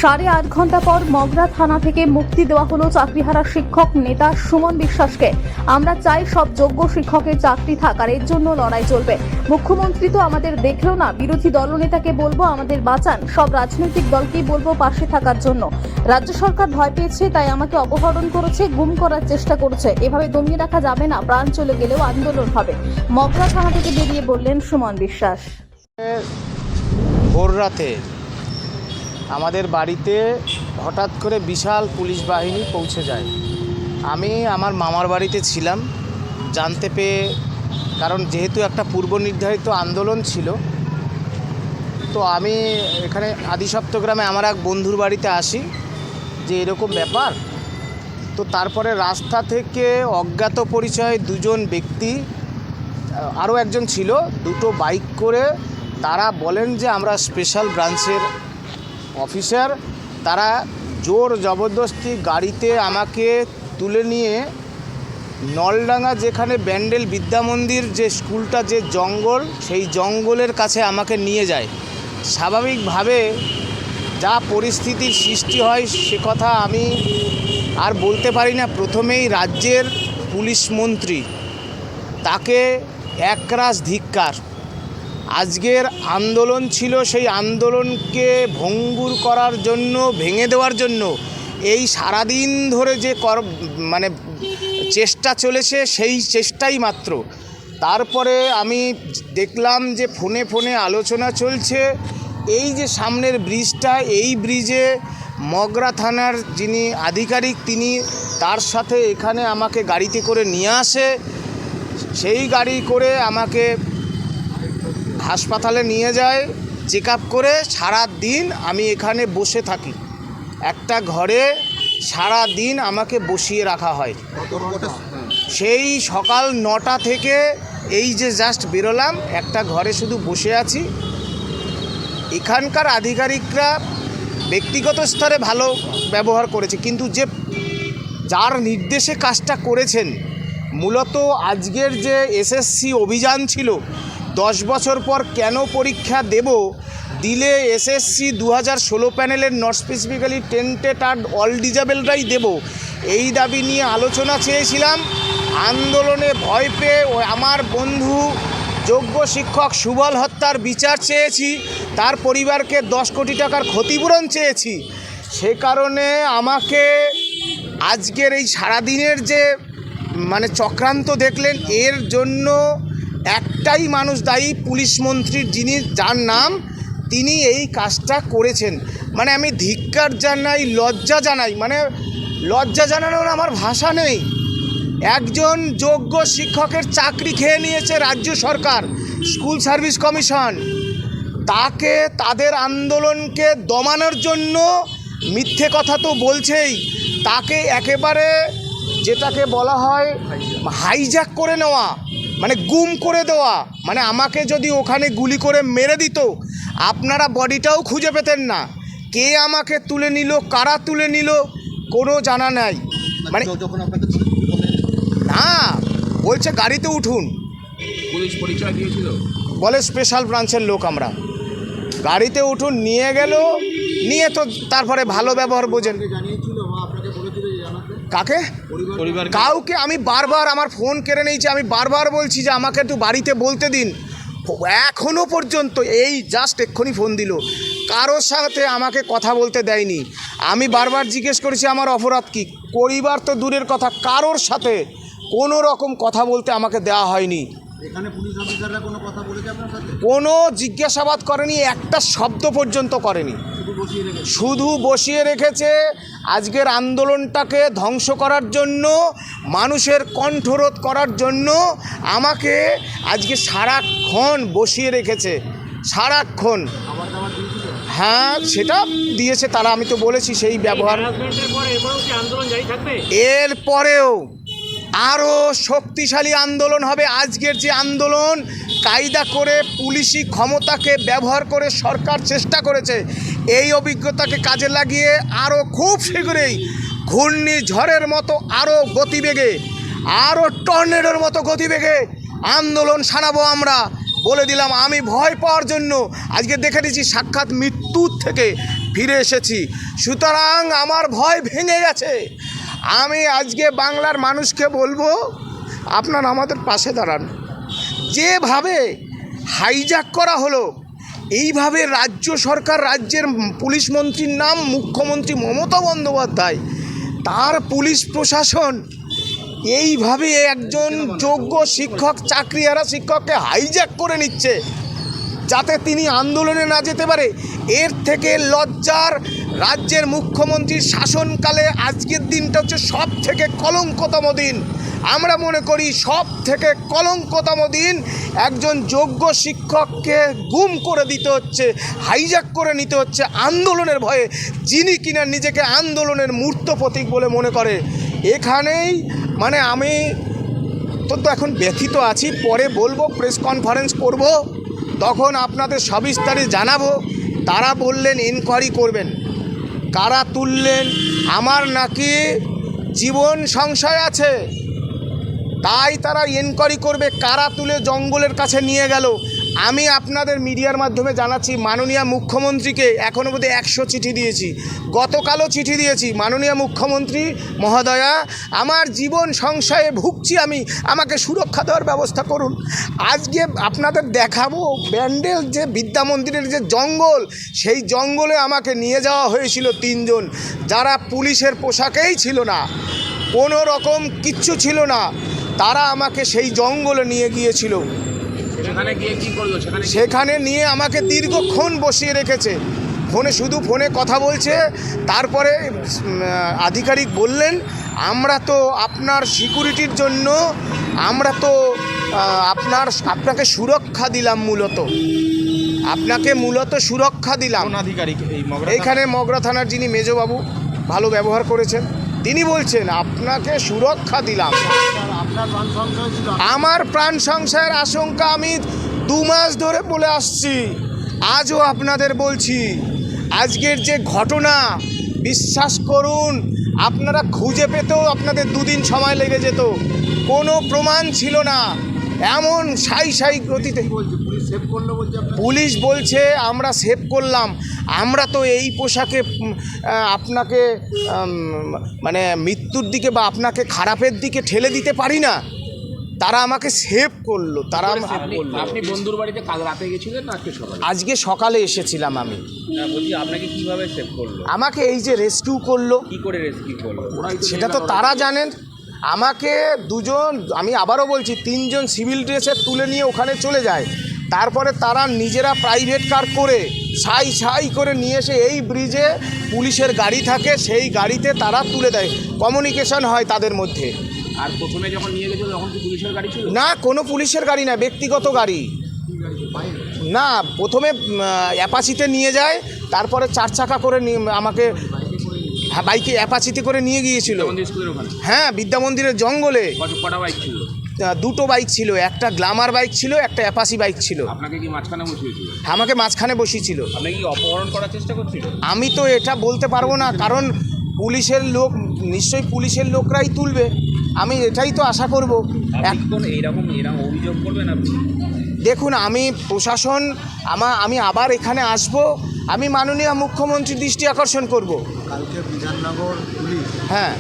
8.5 ঘন্টা পর মগরা থানা থেকে মুক্তি দেওয়া হলো চাকরিহারা শিক্ষক নেতা সুমন বিশ্বাসকে। আমরা চাই সব যোগ্য শিক্ষকের চাকরি থাক, আর এর জন্য লড়াই চলবে। মুখ্যমন্ত্রী তো আমাদের দেখলো না, বিরোধী দলনেতাকে বলবো আমাদের বাঁচান, সব রাজনৈতিক দলকেই বলবো পাশে থাকার জন্য। রাজ্য সরকার ভয় পেয়েছে, তাই আমাকে অপহরণ করেছে, গুম করার চেষ্টা করছে। এভাবে দমিয়ে রাখা যাবে না, প্রাণ চলে গেলেও আন্দোলন হবে। মগরা থানা থেকে বেরিয়ে বললেন সুমন বিশ্বাস। ভোর রাতে আমাদের বাড়িতে হঠাৎ করে বিশাল পুলিশ বাহিনী পৌঁছে যায়। আমি আমার মামার বাড়িতে ছিলাম, জানতে পেয়ে, কারণ যেহেতু একটা পূর্ব নির্ধারিত আন্দোলন ছিল, তো আমি এখানে আদিসপ্তগ্রামে আমার এক বন্ধুর বাড়িতে আসি যে এরকম ব্যাপার। তো তারপরে রাস্তা থেকে অজ্ঞাত পরিচয় দুজন ব্যক্তি, আরও একজন ছিল, দুটো বাইক করে তারা বলেন যে আমরা স্পেশাল ব্রাঞ্চের অফিসার। তারা জোর জবরদস্তি গাড়িতে আমাকে তুলে নিয়ে নলডাঙ্গা, যেখানে ব্যান্ডেল বিদ্যা মন্দির যে স্কুলটা, যে জঙ্গল, সেই জঙ্গলের কাছে আমাকে নিয়ে যায়। স্বাভাবিকভাবে যা পরিস্থিতির সৃষ্টি হয় সে কথা আমি আর বলতে পারি না। প্রথমেই রাজ্যের পুলিশ মন্ত্রী, তাকে একরাশ ধিক্কার। আজকের আন্দোলন ছিল, সেই আন্দোলনকে ভঙ্গুর করার জন্য, ভেঙে দেওয়ার জন্য এই সারাদিন ধরে যে চেষ্টা চলেছে, সেই চেষ্টাই মাত্র। তারপরে আমি দেখলাম যে ফোনে ফোনে আলোচনা চলছে, এই যে সামনের ব্রিজটা, এই ব্রিজে মগরা থানার যিনি আধিকারিক, তিনি তার সাথে এখানে আমাকে গাড়িতে করে নিয়ে আসে। সেই গাড়ি করে আমাকে হাসপাতালে নিয়ে যায়, চেক আপ করে। সারা দিন আমি এখানে বসে থাকি, একটা ঘরে সারা দিন আমাকে বসিয়ে রাখা হয়। সেই সকাল 9টা থেকে এই যে জাস্ট বেরোলাম, একটা ঘরে শুধু বসে আছি। এখানকার আধিকারিকরা ব্যক্তিগত স্তরে ভালো ব্যবহার করেছে, কিন্তু যার নির্দেশে কাজটা করেছেন, মূলত আজকের যে এসএসসি অভিযান ছিল, 10 বছর পর কেন পরীক্ষা দিলে এসএসসি 2016 প্যানেলের নট স্পেসিফিক্যালি টেন্টেড আর অল ডিজেবলরাই দেব, এই দাবি নিয়ে আলোচনা চেয়েছিলাম। আন্দোলনে ভয় পেয়ে আমার বন্ধু যোগ্য শিক্ষক সুবল হত্যার বিচার চেয়েছি, তার পরিবারকে 10 কোটি টাকার ক্ষতিপূরণ চেয়েছি। সে কারণে আমাকে আজকের এই সারাদিনের যে চক্রান্ত দেখলেন, এর জন্য একটাই মানুষ দায়ী, পুলিশ মন্ত্রীর, যার নাম, তিনি এই কাজটা করেছেন। আমি ধিক্কার জানাই, লজ্জা জানাই, লজ্জা জানানোর আমার ভাষা নেই। একজন যোগ্য শিক্ষকের চাকরি খেয়ে নিয়েছে রাজ্য সরকার, স্কুল সার্ভিস কমিশন। তাকে, তাদের আন্দোলনকে দমানোর জন্য মিথ্যে কথা তো বলছেই, তাকে একেবারে যেটাকে বলা হয় হাইজ্যাক করে নেওয়া, গুম করে দেওয়া। আমাকে যদি ওখানে গুলি করে মেরে দিত, আপনারা বডিটাও খুঁজে পেতেন না। কে আমাকে তুলে নিল, কারা তুলে নিল, কোনো জানা নাই। না, বলছে গাড়িতে উঠুন, পুলিশ পরিচয় দিয়েছিল, বলে স্পেশাল ব্রাঞ্চের লোক আমরা। গাড়িতে উঠুন, নিয়ে গেল, নিয়ে তো তারপরে ভালো ব্যবহার বোঝেন। কাকে? কাউকে। আমি বারবার আমার ফোন কেড়ে নিয়েছি, আমি বারবার বলছি যে আমাকে একটু বাড়িতে বলতে দিন। এখনও পর্যন্ত, এই জাস্ট এক্ষুনি ফোন দিল, কারোর সাথে আমাকে কথা বলতে দেয়নি। আমি বারবার জিজ্ঞেস করেছি আমার অপরাধ কী। পরিবার তো দূরের কথা, কারোর সাথে কোনো রকম কথা বলতে আমাকে দেওয়া হয়নি। এখানে পুলিশ অফিসাররা কোনো কথা বলেছে আপনার সাথে? কোনো জিজ্ঞাসাবাদ করেনি, একটা শব্দ পর্যন্ত করেনি, শুধু বসিয়ে রেখেছে। আজকের আন্দোলনটাকে ধ্বংস করার জন্য, মানুষের কণ্ঠরোধ করার জন্য আমাকে আজকে সারাক্ষণ বসিয়ে রেখেছে, সারাক্ষণ। হ্যাঁ, সেটা দিয়েছে তারা, আমি তো বলেছি সেই ব্যবহার। এরপরেও আরও শক্তিশালী আন্দোলন হবে। আজকের যে আন্দোলন, কায়দা করে পুলিশি ক্ষমতাকে ব্যবহার করে সরকার চেষ্টা করেছে, এই অভিজ্ঞতাকে কাজে লাগিয়ে আরও খুব শীঘ্রই ঘূর্ণিঝড়ের মতো, আরও গতিবেগে, আরও টর্নেডোর মতো গতিবেগে আন্দোলন সানাবো আমরা। বলে দিলাম, আমি ভয় পাওয়ার জন্য আজকে দেখে নিয়েছি, সাক্ষাৎ মৃত্যুর থেকে ফিরে এসেছি। সুতরাং আমার ভয় ভেঙে গেছে। আমি আজকে বাংলার মানুষকে বলবো, আপনারা আমাদের পাশে দাঁড়ান। যেভাবে হাইজ্যাক করা হলো, এইভাবে রাজ্য সরকার, রাজ্যের পুলিশ মন্ত্রীর নাম মুখ্যমন্ত্রী মমতা বন্দ্যোপাধ্যায়, তার পুলিশ প্রশাসন এইভাবে একজন যোগ্য শিক্ষক, চাকরিহারা শিক্ষককে হাইজ্যাক করে নিচ্ছে যাতে তিনি আন্দোলনে না যেতে পারে। এর থেকে লজ্জার, রাজ্যের মুখ্যমন্ত্রীর শাসনকালে আজকের দিনটা হচ্ছে সব থেকে কলঙ্কতম দিন। আমরা মনে করি সব থেকে কলঙ্কতম দিন। একজন যোগ্য শিক্ষককে গুম করে দিতে হচ্ছে, হাইজ্যাক করে নিতে হচ্ছে আন্দোলনের ভয়ে, যিনি কিনা নিজেকে আন্দোলনের মূর্ত প্রতীক বলে মনে করে। এখানেই মানে আমি তো এখন ব্যথিত আছি। পরে বলবো, প্রেস কনফারেন্স করব, তখন আপনাদের সবিস্তারে জানাবো। তারা বললেন এনকোয়ারি করবেন। কারা তুললেন? আমার নাকি জীবন সংশয় আছে, তাই তারা এনকোয়ারি করবে কারা তুলে জঙ্গলের কাছে নিয়ে গেল। আমি আপনাদের মিডিয়ার মাধ্যমে জানাচ্ছি, মাননীয় মুখ্যমন্ত্রীকে এখনও বোধ 100 চিঠি দিয়েছি, গতকালও চিঠি দিয়েছি। মাননীয় মুখ্যমন্ত্রী মহোদয়া, আমার জীবন সংশয়ে ভুগছি আমি, আমাকে সুরক্ষা দেওয়ার ব্যবস্থা করুন। আজকে আপনাদের দেখাবো ব্যান্ডেল যে বিদ্যা মন্দিরের যে জঙ্গল, সেই জঙ্গলে আমাকে নিয়ে যাওয়া হয়েছিল 3 জন, যারা পুলিশের পোশাকেই ছিল না, কোনো রকম কিচ্ছু ছিল না। তারা আমাকে সেই জঙ্গলে নিয়ে গিয়েছিল। সেখানে গিয়ে কি করলো? সেখানে নিয়ে আমাকে দীর্ঘক্ষণ বসিয়ে রেখেছে। ফোনে কথা বলছে। তারপরে আধিকারিক বললেন, আমরা তো আপনার সিকিউরিটির জন্য আমরা তো আপনাকে সুরক্ষা দিলাম, আপনাকে মূলত সুরক্ষা দিলাম। আধিকারিক এইখানে মগরা থানার যিনি মেজবাবু, ভালো ব্যবহার করেছেন, তিনি বলছেন আপনাকে সুরক্ষা দিলাম। আপনার প্রাণ সংশয় ছিল? আমার প্রাণ সংশয়ের আশঙ্কা আমি 2 মাস ধরে বলে আসছি, আজও আপনাদের বলছি। আজকের যে ঘটনা, বিশ্বাস করুন, আপনারা খুঁজে পেতেও আপনাদের 2 দিন সময় লেগে যেত, কোনো প্রমাণ ছিল না। এমন সাই গতিতে বলছে পুলিশ সেভ করলো, বলছে আপনার। পুলিশ বলছে আমরা সেভ করলাম। আমরা তো এই পোশাকে আপনাকে মানে মৃত্যুর দিকে বা আপনাকে খারাপের দিকে ঠেলে দিতে পারি না। তারা আমাকে সেভ করলো। তারা আপনি বন্ধুর বাড়িতে কাল রাতে গেছিলেন না আজকে সকালে? আজকে সকালে এসেছিলাম আমি। বলছি আপনাকে কিভাবে সেভ করলো? আমাকে এই যে রেস্কিউ করলো, কি করে রেস্কিউ করলো? সেটা তো তারা জানেন। আমাকে 2 জন, আমি আবারও বলছি 3 জন সিভিল ড্রেসে তুলে নিয়ে ওখানে চলে যায়। তারপরে তারা নিজেরা প্রাইভেট কার করে ছাই করে নিয়ে এসে এই ব্রিজে পুলিশের গাড়ি থাকে, সেই গাড়িতে তারা তুলে দেয়। কমিউনিকেশন হয় তাদের মধ্যে। আর প্রথমে যখন নিয়ে গেছিল তখন কি পুলিশের গাড়ি ছিল? না, কোনো পুলিশের গাড়ি না, ব্যক্তিগত গাড়ি। না, প্রথমে অ্যাপাচিতে নিয়ে যায়, তারপরে 4 চাকা করে আমাকে, হ্যাঁ, বাইকে অ্যাপাচিতে করে নিয়ে গিয়েছিল। মন্দির স্কুলের ওখানে? হ্যাঁ, বিদ্যা মন্দিরের জঙ্গলে। কটা বাইক ছিল? 2টো বাইক ছিল, একটা গ্ল্যামার বাইক ছিল, একটা অ্যাপাচি বাইক ছিল। আপনাকে কি মাঝখানে বসিয়েছিল? আমাকে মাঝখানে বসিয়েছিল। আপনাকে কি অপহরণ করার চেষ্টা করছিল? আমি তো এটা বলতে পারবো না, কারণ পুলিশের লোক, নিশ্চয়ই পুলিশের লোকরাই তুলবে, আমি এটাই তো আশা করব। এরকম অভিযোগ করবেন আপনি? দেখুন, আমি প্রশাসন, আমি আবার এখানে আসব, আমি মাননীয় মুখ্যমন্ত্রীর দৃষ্টি আকর্ষণ করব। কালকে বিধাননগর পুলিশ হ্যাঁ।